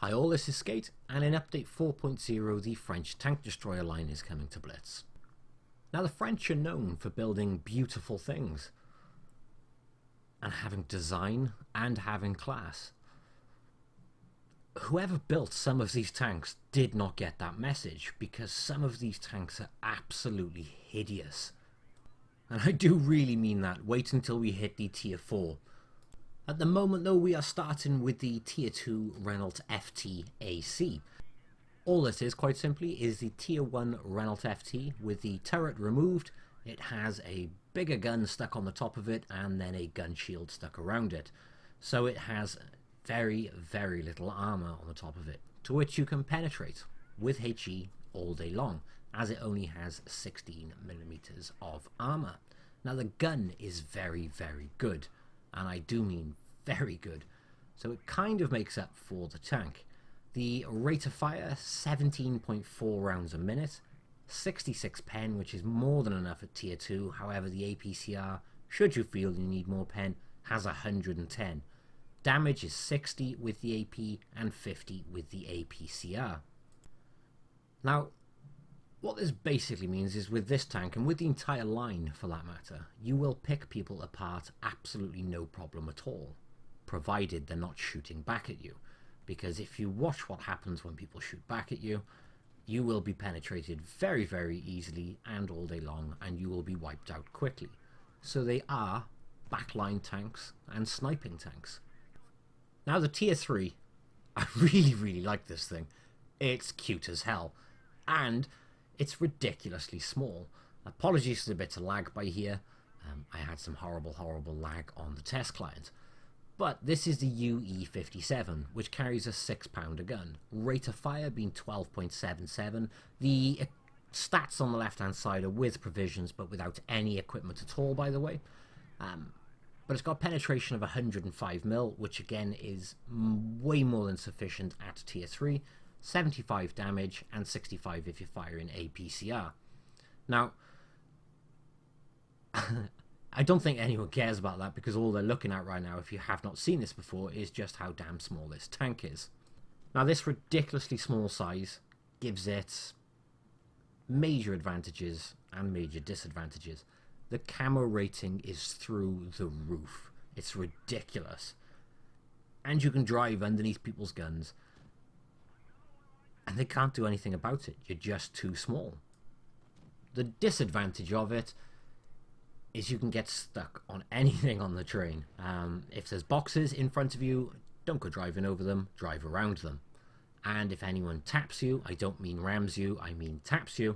Hi all, this is Skate, and in update 4.0 the French tank destroyer line is coming to Blitz. Now the French are known for building beautiful things, and having design and having class. Whoever built some of these tanks did not get that message, because some of these tanks are absolutely hideous. And I do really mean that. Wait until we hit the tier 4. At the moment though, we are starting with the tier 2 Reynolds Ft Ac. All this is, quite simply, is the tier 1 Reynolds Ft with the turret removed. It has a bigger gun stuck on the top of it and then a gun shield stuck around it. So it has very, very little armour on the top of it, to which you can penetrate with HE all day long, as it only has 16mm of armour. Now the gun is very, very good, and I do mean very good, so it kind of makes up for the tank. The rate of fire, 17.4 rounds a minute, 66 pen, which is more than enough at tier 2, however the APCR, should you feel you need more pen, has 110. Damage is 60 with the AP and 50 with the APCR. Now, what this basically means is with this tank, and with the entire line for that matter, you will pick people apart absolutely no problem at all, provided they're not shooting back at you. Because if you watch what happens when people shoot back at you, you will be penetrated very, very easily and all day long, and you will be wiped out quickly. So they are backline tanks and sniping tanks. Now the tier 3, I really, really like this thing. It's cute as hell. And it's ridiculously small. Apologies for the bit of lag by here. I had some horrible lag on the test client. But this is the UE57, which carries a 6-pounder gun. Rate of fire being 12.77. The stats on the left-hand side are with provisions, but without any equipment at all, by the way. But it's got penetration of 105mm, which again is way more than sufficient at tier 3. 75 damage and 65 if you fire in APCR. Now, I don't think anyone cares about that, because all they're looking at right now, if you have not seen this before, is just how damn small this tank is. Now this ridiculously small size gives it major advantages and major disadvantages. The camo rating is through the roof. It's ridiculous. And you can drive underneath people's guns, and they can't do anything about it. You're just too small. The disadvantage of it is you can get stuck on anything on the train. If there's boxes in front of you, don't go driving over them, drive around them. And if anyone taps you, I don't mean rams you, I mean taps you,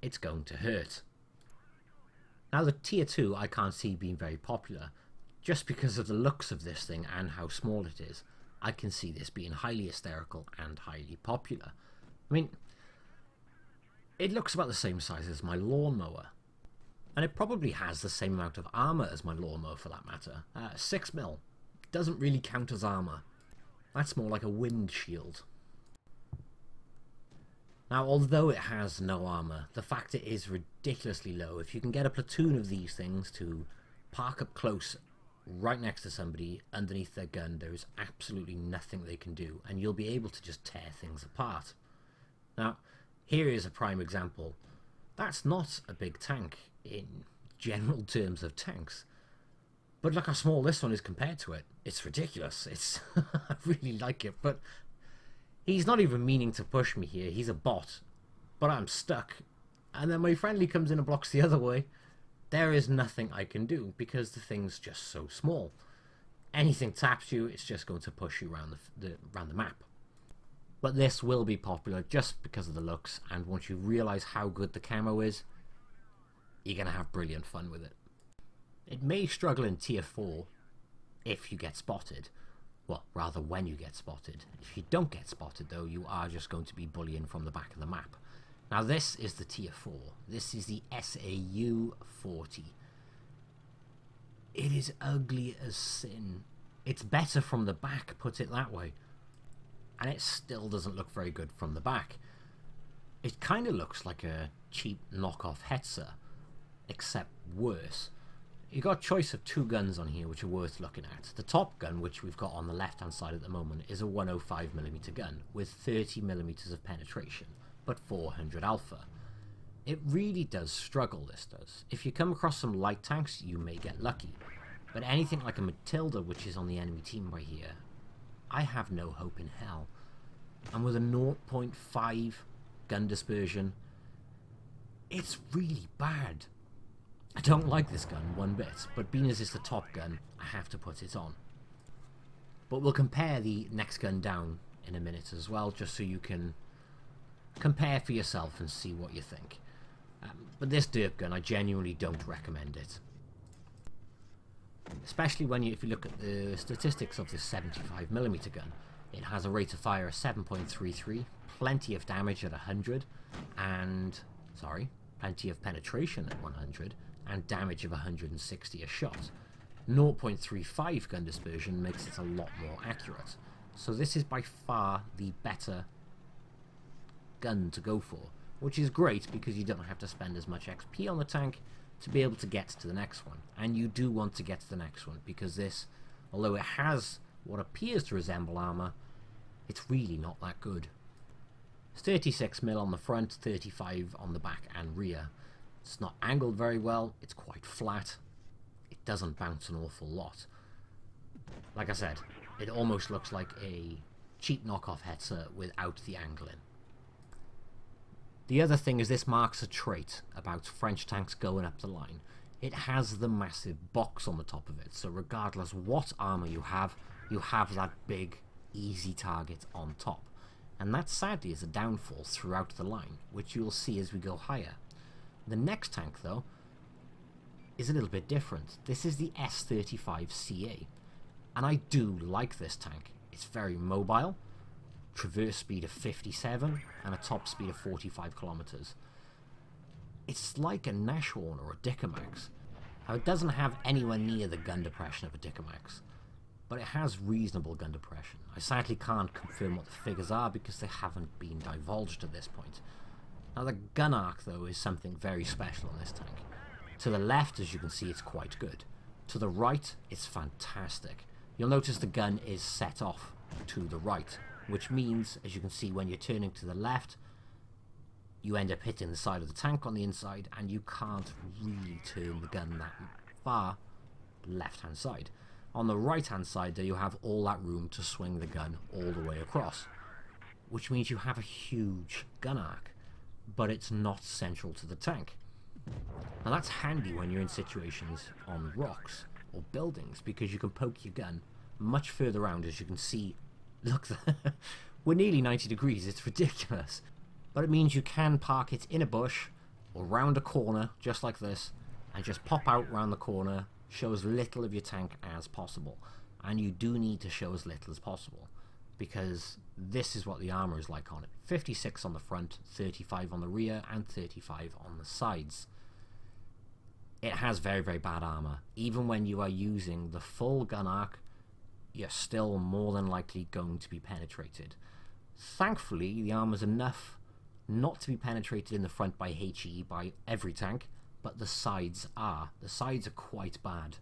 it's going to hurt. Now the tier 2 I can't see being very popular, just because of the looks of this thing and how small it is. I can see this being highly hysterical and highly popular. I mean, it looks about the same size as my lawnmower. And it probably has the same amount of armour as my lawnmower for that matter. 6mm. Doesn't really count as armour. That's more like a windshield. Now, although it has no armour, the factor is ridiculously low. If you can get a platoon of these things to park up close right next to somebody underneath their gun, there is absolutely nothing they can do, and you'll be able to just tear things apart. Now, here is a prime example. That's not a big tank in general terms of tanks, but look how small this one is compared to it. It's ridiculous. It's I really like it, but he's not even meaning to push me here. He's a bot, but I'm stuck, and then my friendly comes in and blocks the other way. There is nothing I can do because the thing's just so small. Anything taps you, it's just going to push you around the map. But this will be popular just because of the looks, and once you realise how good the camo is, you're going to have brilliant fun with it. It may struggle in tier 4 if you get spotted. Well, rather when you get spotted. If you don't get spotted though, you are just going to be bullying from the back of the map. Now this is the tier 4. This is the SAU 40. It is ugly as sin. It's better from the back, put it that way. And it still doesn't look very good from the back. It kind of looks like a cheap knockoff Hetzer, except worse. You've got a choice of two guns on here which are worth looking at. The top gun, which we've got on the left hand side at the moment, is a 105mm gun with 30mm of penetration, but 400 alpha. It really does struggle, this does. If you come across some light tanks, you may get lucky. But anything like a Matilda, which is on the enemy team right here, I have no hope in hell. And with a 0.5 gun dispersion, it's really bad. I don't like this gun one bit, but being as it's the top gun, I have to put it on. But we'll compare the next gun down in a minute as well, just so you can compare for yourself and see what you think. But this derp gun, I genuinely don't recommend it. Especially if you look at the statistics of this 75mm gun. It has a rate of fire of 7.33, plenty of damage at 100, and, plenty of penetration at 100, and damage of 160 a shot. 0.35 gun dispersion makes it a lot more accurate. So this is by far the better gun to go for, which is great because you don't have to spend as much XP on the tank to be able to get to the next one. And you do want to get to the next one because this, although it has what appears to resemble armour, it's really not that good. It's 36mm on the front, 35 on the back and rear. It's not angled very well, it's quite flat. It doesn't bounce an awful lot. Like I said, it almost looks like a cheap knockoff Hetzer without the angling. The other thing is this marks a trait about French tanks going up the line. It has the massive box on the top of it, so regardless what armour you have that big, easy target on top. And that sadly is a downfall throughout the line, which you'll see as we go higher. The next tank, though, is a little bit different. This is the S35 CA, and I do like this tank. It's very mobile, traverse speed of 57, and a top speed of 45 kilometers. It's like a Nashorn or a Dicamax. Now, it doesn't have anywhere near the gun depression of a Dicamax, but it has reasonable gun depression. I sadly can't confirm what the figures are because they haven't been divulged at this point. Now, the gun arc, though, is something very special on this tank. To the left, as you can see, it's quite good. To the right, it's fantastic. You'll notice the gun is set off to the right, which means, as you can see, when you're turning to the left, you end up hitting the side of the tank on the inside, and you can't really turn the gun that far left-hand side. On the right-hand side, there you have all that room to swing the gun all the way across, which means you have a huge gun arc, but it's not central to the tank. Now that's handy when you're in situations on rocks or buildings, because you can poke your gun much further around. As you can see, look, we're nearly 90 degrees, it's ridiculous. But it means you can park it in a bush or round a corner, just like this, and just pop out round the corner, show as little of your tank as possible. And you do need to show as little as possible, because this is what the armour is like on it. 56 on the front, 35 on the rear, and 35 on the sides. It has very, very bad armour. Even when you are using the full gun arc, you're still more than likely going to be penetrated. Thankfully, the armour's enough not to be penetrated in the front by HE by every tank, but the sides are. The sides are quite bad.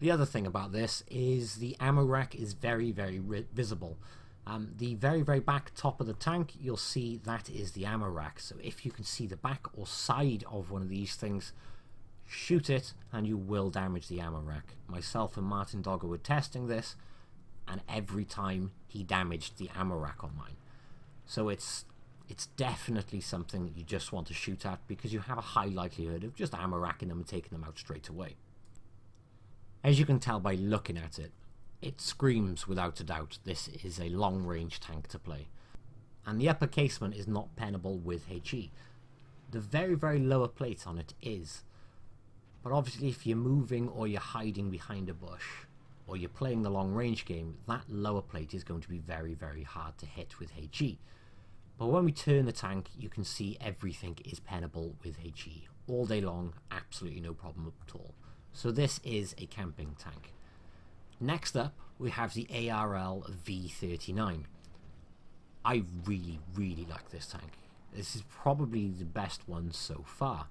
The other thing about this is the ammo rack is very, very visible. The very, very back top of the tank, you'll see that is the ammo rack. So if you can see the back or side of one of these things, shoot it and you will damage the ammo rack. Myself and Martin Dogger were testing this, and every time he damaged the ammo rack on mine. So it's definitely something that you just want to shoot at, because you have a high likelihood of just ammo racking them and taking them out straight away. As you can tell by looking at it, it screams without a doubt this is a long-range tank to play. And the upper casement is not pennable with HE. The very, very lower plate on it is. But obviously if you're moving or you're hiding behind a bush, or you're playing the long-range game, that lower plate is going to be very, very hard to hit with HE. But when we turn the tank, you can see everything is pennable with HE. All day long, absolutely no problem at all. So this is a camping tank. Next up, we have the Arl V. I really, really like this tank. This is probably the best one so far.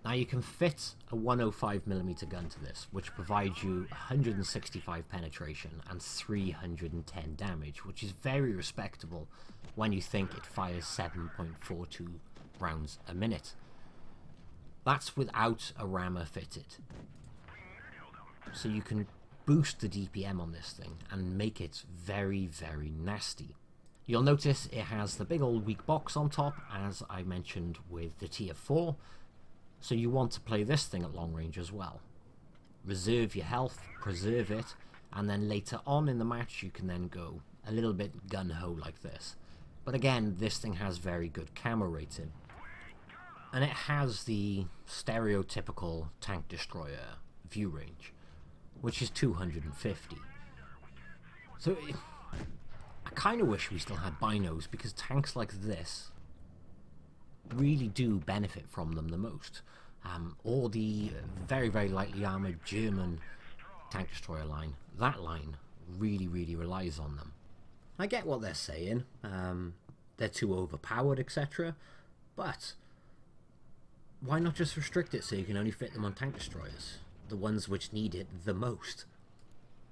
Now you can fit a 105mm gun to this, which provides you 165 penetration and 310 damage, which is very respectable when you think it fires 7.42 rounds a minute. That's without a rammer fitted. So you can boost the DPM on this thing and make it very, very nasty. You'll notice it has the big old weak box on top, as I mentioned with the tier 4. So you want to play this thing at long range as well. Reserve your health, preserve it, and then later on in the match you can then go a little bit gun-ho like this. But again, this thing has very good camo rating. And it has the stereotypical tank destroyer view range, which is 250. So I kind of wish we still had binos, because tanks like this really do benefit from them the most. Or the very, very lightly armoured German tank destroyer line. That line really, really relies on them. I get what they're saying. They're too overpowered, etc. But why not just restrict it so you can only fit them on tank destroyers? The ones which need it the most.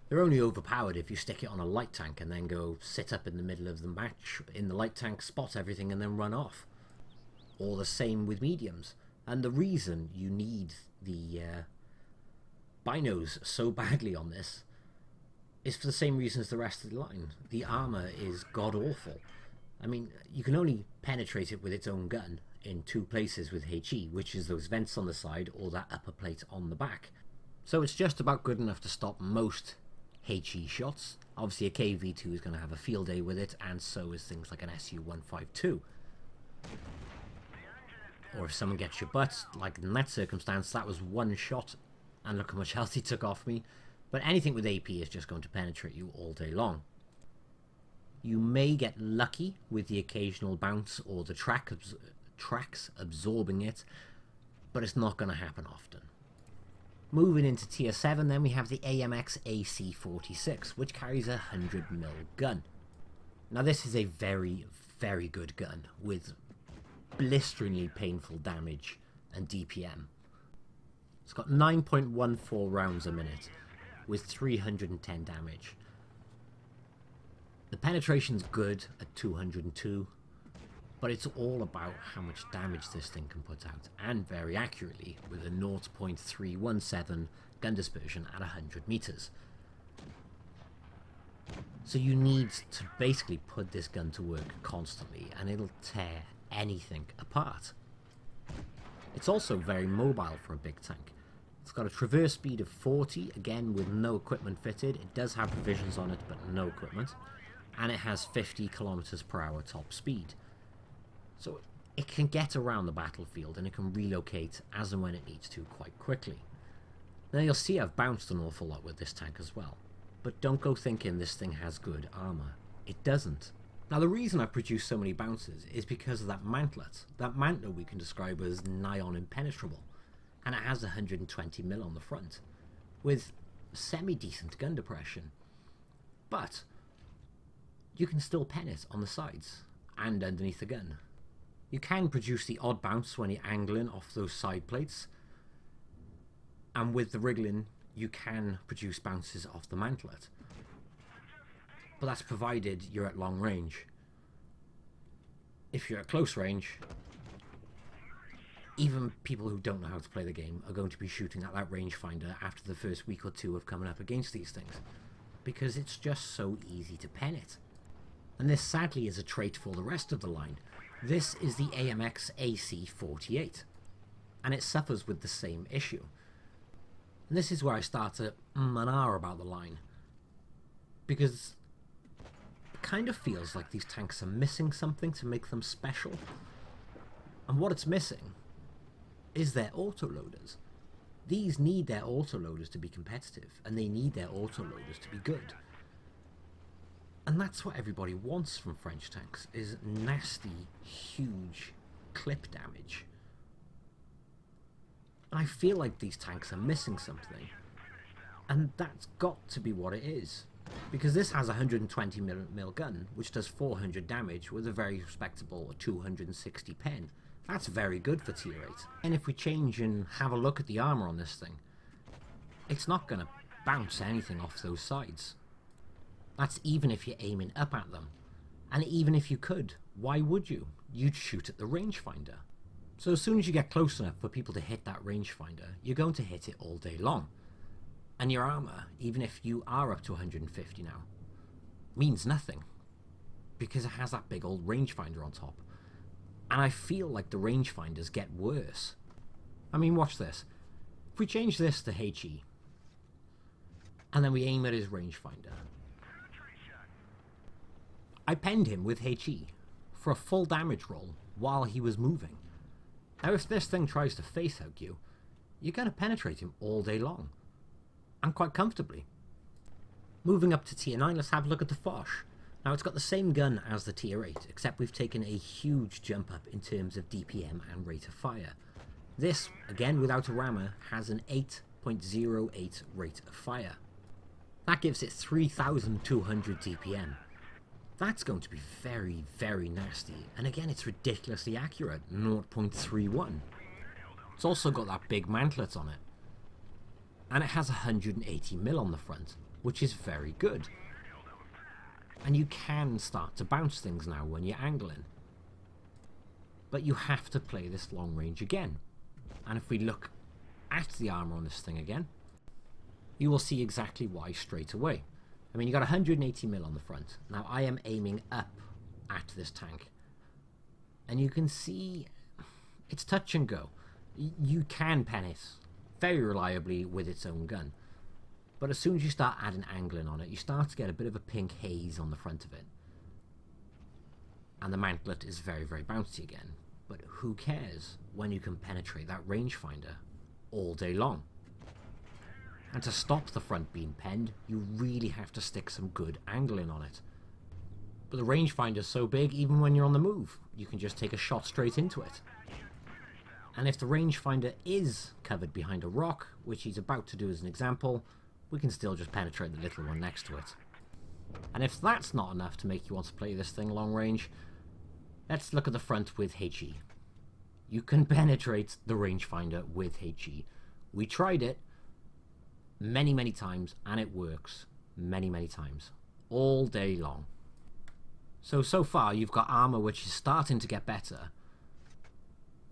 They're only overpowered if you stick it on a light tank and then go sit up in the middle of the match in the light tank, spot everything and then run off. Or the same with mediums. And the reason you need the binos so badly on this is for the same reason as the rest of the line. The armour is god-awful. I mean, you can only penetrate it with its own gun in 2 places with HE, which is those vents on the side or that upper plate on the back. So it's just about good enough to stop most HE shots. Obviously a KV2 is going to have a field day with it, and so is things like an SU-152. Or if someone gets your butt, like in that circumstance, that was 1 shot, and look how much health he took off me. But anything with AP is just going to penetrate you all day long. You may get lucky with the occasional bounce or the tracks absorbing it, but it's not going to happen often. Moving into tier 7, then we have the AMX AC-46, which carries a 100mm gun. Now this is a very, very good gun with blisteringly painful damage and DPM. It's got 9.14 rounds a minute with 310 damage. The penetration's good at 202, but it's all about how much damage this thing can put out, and very accurately with a 0.317 gun dispersion at 100 meters. So you need to basically put this gun to work constantly, and it'll tear anything apart. It's also very mobile for a big tank. It's got a traverse speed of 40, again with no equipment fitted. It does have provisions on it, but no equipment. And it has 50 kilometers per hour top speed. So it can get around the battlefield, and it can relocate as and when it needs to quite quickly. Now you'll see I've bounced an awful lot with this tank as well. But don't go thinking this thing has good armour. It doesn't. Now the reason I've produced so many bounces is because of that mantlet. That mantlet we can describe as nigh on impenetrable. And it has 120mm on the front, with semi-decent gun depression. But you can still pen it on the sides and underneath the gun. You can produce the odd bounce when you're angling off those side plates, and with the wriggling you can produce bounces off the mantlet. But that's provided you're at long range. If you're at close range, even people who don't know how to play the game are going to be shooting at that rangefinder after the first week or two of coming up against these things, because it's just so easy to pen it. And this sadly is a trait for the rest of the line. This is the AMX AC-48, and it suffers with the same issue. And this is where I start to and ah about the line, because it kind of feels like these tanks are missing something to make them special. And what it's missing is their autoloaders. These need their autoloaders to be competitive, and they need their autoloaders to be good. And that's what everybody wants from French tanks, is nasty, huge clip damage. And I feel like these tanks are missing something, and that's got to be what it is. Because this has a 120mm gun, which does 400 damage with a very respectable 260 pen. That's very good for tier 8. And if we change and have a look at the armour on this thing, it's not going to bounce anything off those sides. That's even if you're aiming up at them. And even if you could, why would you? You'd shoot at the rangefinder. So as soon as you get close enough for people to hit that rangefinder, you're going to hit it all day long. And your armour, even if you are up to 150 now, means nothing. Because it has that big old rangefinder on top. And I feel like the rangefinders get worse. I mean, watch this. If we change this to HE, and then we aim at his rangefinder, I penned him with HE for a full damage roll while he was moving. Now if this thing tries to face hug you, you're going to penetrate him all day long. And quite comfortably. Moving up to tier 9, let's have a look at the Foch. Now it's got the same gun as the tier 8, except we've taken a huge jump up in terms of DPM and rate of fire. This, again without a rammer, has an 8.08 rate of fire. That gives it 3,200 DPM. That's going to be very, very nasty, and again it's ridiculously accurate, 0.31. It's also got that big mantlet on it. And it has 180mm on the front, which is very good. And you can start to bounce things now when you're angling. But you have to play this long range again. And if we look at the armour on this thing again, you will see exactly why straight away. I mean, you got 180mm on the front. Now I am aiming up at this tank. And you can see it's touch and go. You can pen it very reliably with its own gun. But as soon as you start adding angling on it, you start to get a bit of a pink haze on the front of it. And the mantlet is very, very bouncy again. But who cares when you can penetrate that rangefinder all day long? And to stop the front being penned, you really have to stick some good angling on it. But the rangefinder's so big, even when you're on the move, you can just take a shot straight into it. And if the rangefinder is covered behind a rock, which he's about to do as an example, we can still just penetrate the little one next to it. And if that's not enough to make you want to play this thing long range, let's look at the front with HE. You can penetrate the rangefinder with HE. We tried it many, many times, and it works many, many times. All day long. So far you've got armour which is starting to get better,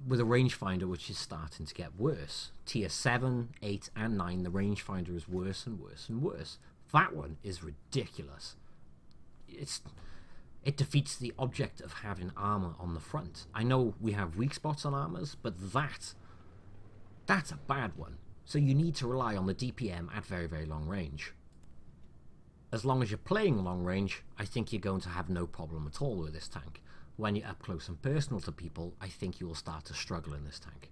with a rangefinder which is starting to get worse. Tier 7, 8 and 9, the rangefinder is worse and worse and worse. That one is ridiculous. It defeats the object of having armour on the front. I know we have weak spots on armours, but that's a bad one. So you need to rely on the DPM at very, very long range. As long as you're playing long range, I think you're going to have no problem at all with this tank. When you're up close and personal to people, I think you will start to struggle in this tank.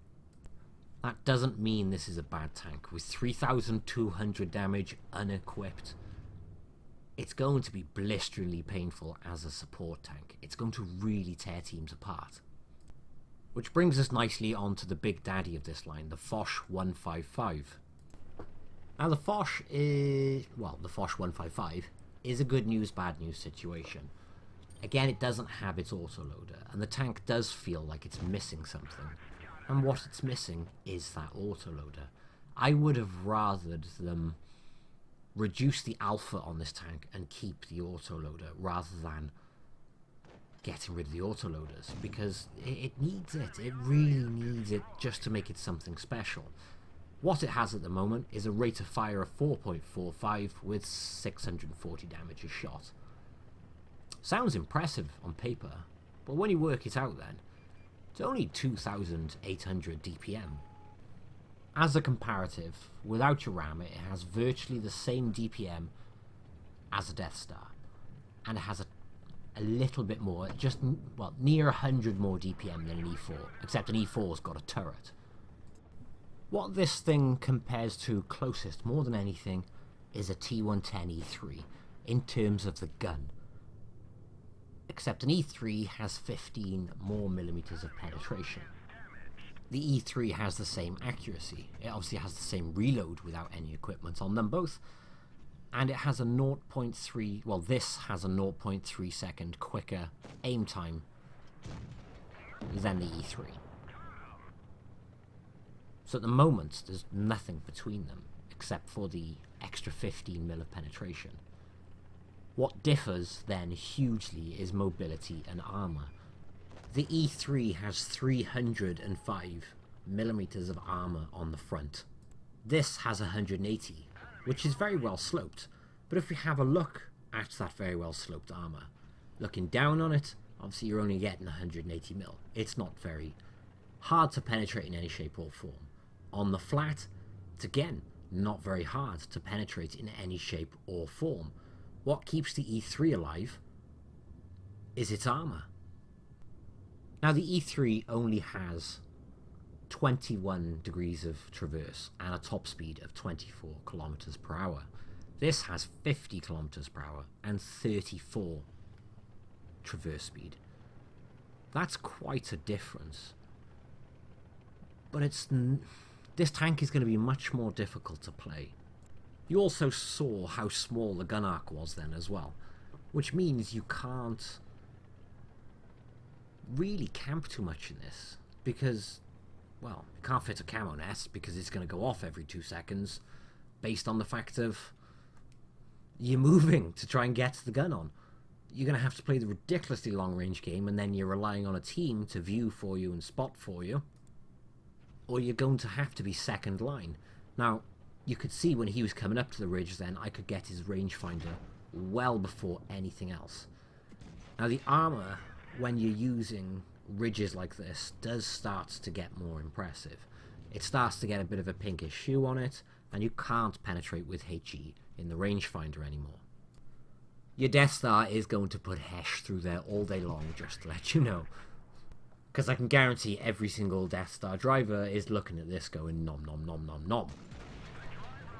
That doesn't mean this is a bad tank. With 3,200 damage unequipped, it's going to be blisteringly painful as a support tank. It's going to really tear teams apart. Which brings us nicely on to the big daddy of this line, the Foch 155. Now the Foch is, well, the Foch 155 is a good news, bad news situation. Again, it doesn't have its autoloader, and the tank does feel like it's missing something. And what it's missing is that autoloader. I would have rathered them reduce the alpha on this tank and keep the autoloader rather than getting rid of the autoloaders, because it needs it. It really needs it just to make it something special. What it has at the moment is a rate of fire of 4.45 with 640 damage a shot. Sounds impressive on paper, but when you work it out then, it's only 2,800 DPM. As a comparative, without your rammer, it has virtually the same DPM as a Death Star, and it has a little bit more, just, well, near 100 more DPM than an E4, except an E4's got a turret. What this thing compares to closest, more than anything, is a T110 E3, in terms of the gun. Except an E3 has 15 more millimeters of penetration. The E3 has the same accuracy. It obviously has the same reload without any equipment on them both. And it has a 0.3, well, this has a 0.3 second quicker aim time than the E3. So at the moment, there's nothing between them, except for the extra 15 mil of penetration. What differs then hugely is mobility and armour. The E3 has 305 millimeters of armour on the front. This has 180, which is very well sloped, but if we have a look at that very well sloped armour, looking down on it, obviously you're only getting 180 mil. It's not very hard to penetrate in any shape or form. On the flat, it's again not very hard to penetrate in any shape or form. What keeps the E3 alive is its armour. Now the E3 only has 21 degrees of traverse and a top speed of 24 kilometers per hour. This has 50 kilometers per hour and 34 traverse speed. That's quite a difference. But this tank is going to be much more difficult to play. You also saw how small the gun arc was then as well, which means you can't really camp too much in this, because, well, you can't fit a camo nest because it's going to go off every 2 seconds based on the fact of you're moving to try and get the gun on. You're going to have to play the ridiculously long range game, and then you're relying on a team to view for you and spot for you, or you're going to have to be second line. Now, you could see when he was coming up to the ridge then, I could get his rangefinder well before anything else. Now the armour, when you're using ridges like this, does start to get more impressive. It starts to get a bit of a pinkish hue on it, and you can't penetrate with HE in the rangefinder anymore. Your Death Star is going to put Hesh through there all day long, just to let you know. Because I can guarantee every single Death Star driver is looking at this going nom nom nom nom nom.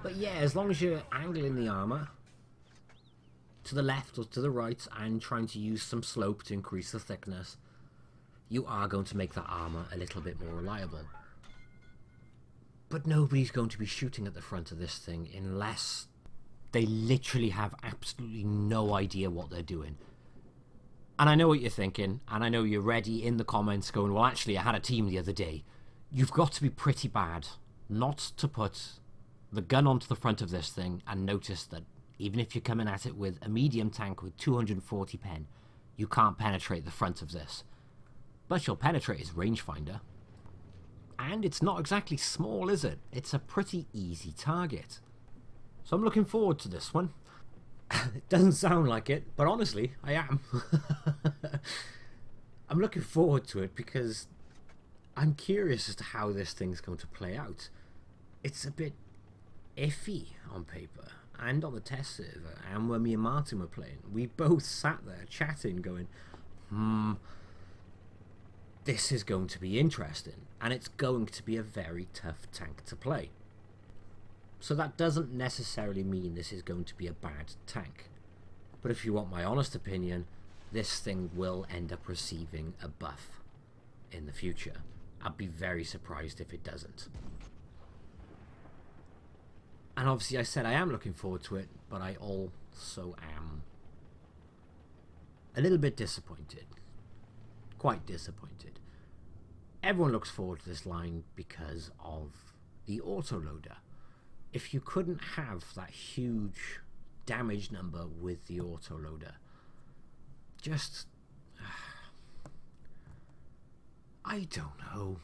But yeah, as long as you're angling the armour to the left or to the right and trying to use some slope to increase the thickness, you are going to make that armour a little bit more reliable. But nobody's going to be shooting at the front of this thing unless they literally have absolutely no idea what they're doing. And I know what you're thinking, and I know you're ready in the comments going, well, actually, I had a team the other day. You've got to be pretty bad not to put the gun onto the front of this thing and notice that even if you're coming at it with a medium tank with 240 pen, you can't penetrate the front of this. But you'll penetrate his rangefinder. And it's not exactly small, is it? It's a pretty easy target. So I'm looking forward to this one. It doesn't sound like it, but honestly, I am. I'm looking forward to it because I'm curious as to how this thing's going to play out. It's a bit iffy on paper and on the test server, and when me and Martin were playing, we both sat there chatting going, this is going to be interesting, and it's going to be a very tough tank to play. So that doesn't necessarily mean this is going to be a bad tank. But if you want my honest opinion, this thing will end up receiving a buff in the future. I'd be very surprised if it doesn't. And obviously I said I am looking forward to it, but I also am a little bit disappointed. Quite disappointed. Everyone looks forward to this line because of the autoloader. If you couldn't have that huge damage number with the autoloader, just I don't know.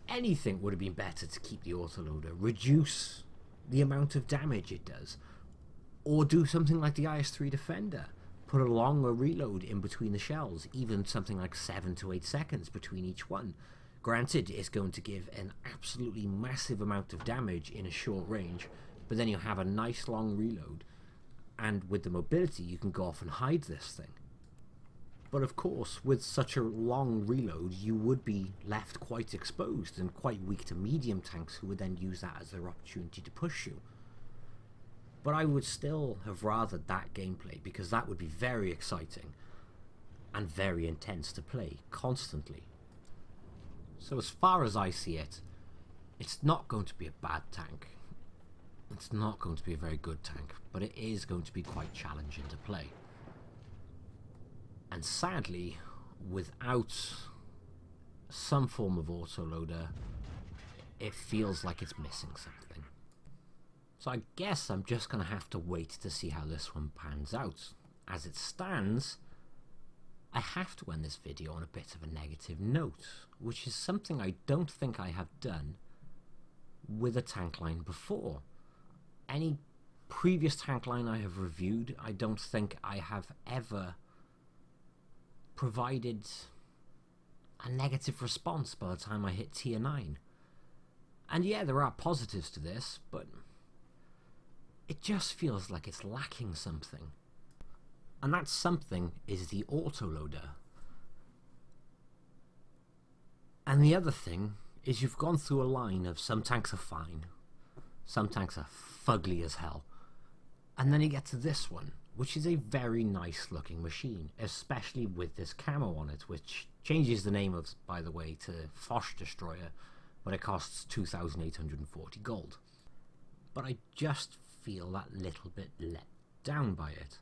Anything would have been better to keep the autoloader, reduce the amount of damage it does, or do something like the IS-3 Defender, put a longer reload in between the shells, even something like 7 to 8 seconds between each one. Granted, it's going to give an absolutely massive amount of damage in a short range, but then you have a nice long reload, and with the mobility you can go off and hide this thing. But of course, with such a long reload, you would be left quite exposed and quite weak to medium tanks who would then use that as their opportunity to push you. But I would still have rathered that gameplay, because that would be very exciting and very intense to play constantly. So as far as I see it, it's not going to be a bad tank. It's not going to be a very good tank, but it is going to be quite challenging to play. And sadly, without some form of autoloader, it feels like it's missing something. So I guess I'm just going to have to wait to see how this one pans out. As it stands, I have to end this video on a bit of a negative note, which is something I don't think I have done with a tank line before. Any previous tank line I have reviewed, I don't think I have ever provided a negative response by the time I hit tier 9. And yeah, there are positives to this, but it just feels like it's lacking something. And that something is the autoloader. And the other thing is you've gone through a line of some tanks are fine, some tanks are fugly as hell, and then you get to this one, which is a very nice looking machine, especially with this camo on it, which changes the name of, by the way, to Foch Destroyer, but it costs 2,840 gold. But I just feel that little bit let down by it.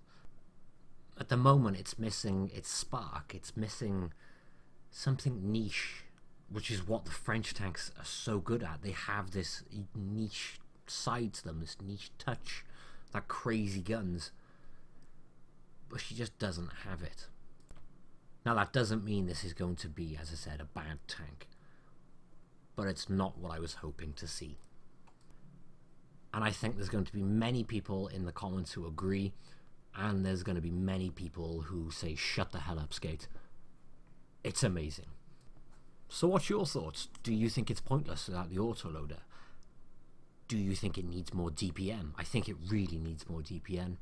At the moment it's missing its spark, it's missing something niche, which is what the French tanks are so good at. They have this niche side to them, this niche touch, that crazy guns. But she just doesn't have it. Now that doesn't mean this is going to be, as I said, a bad tank. But it's not what I was hoping to see. And I think there's going to be many people in the comments who agree, and there's going to be many people who say, shut the hell up, Skate. It's amazing. So what's your thoughts? Do you think it's pointless without the autoloader? Do you think it needs more DPM? I think it really needs more DPM.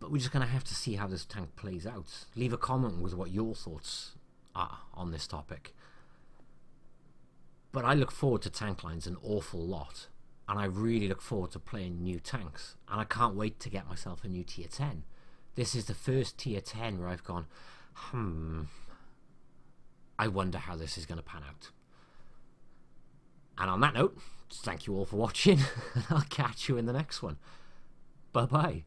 But we're just going to have to see how this tank plays out. Leave a comment with what your thoughts are on this topic. But I look forward to tank lines an awful lot. And I really look forward to playing new tanks. And I can't wait to get myself a new tier 10. This is the first tier 10 where I've gone, I wonder how this is going to pan out. And on that note, thank you all for watching. And I'll catch you in the next one. Bye bye.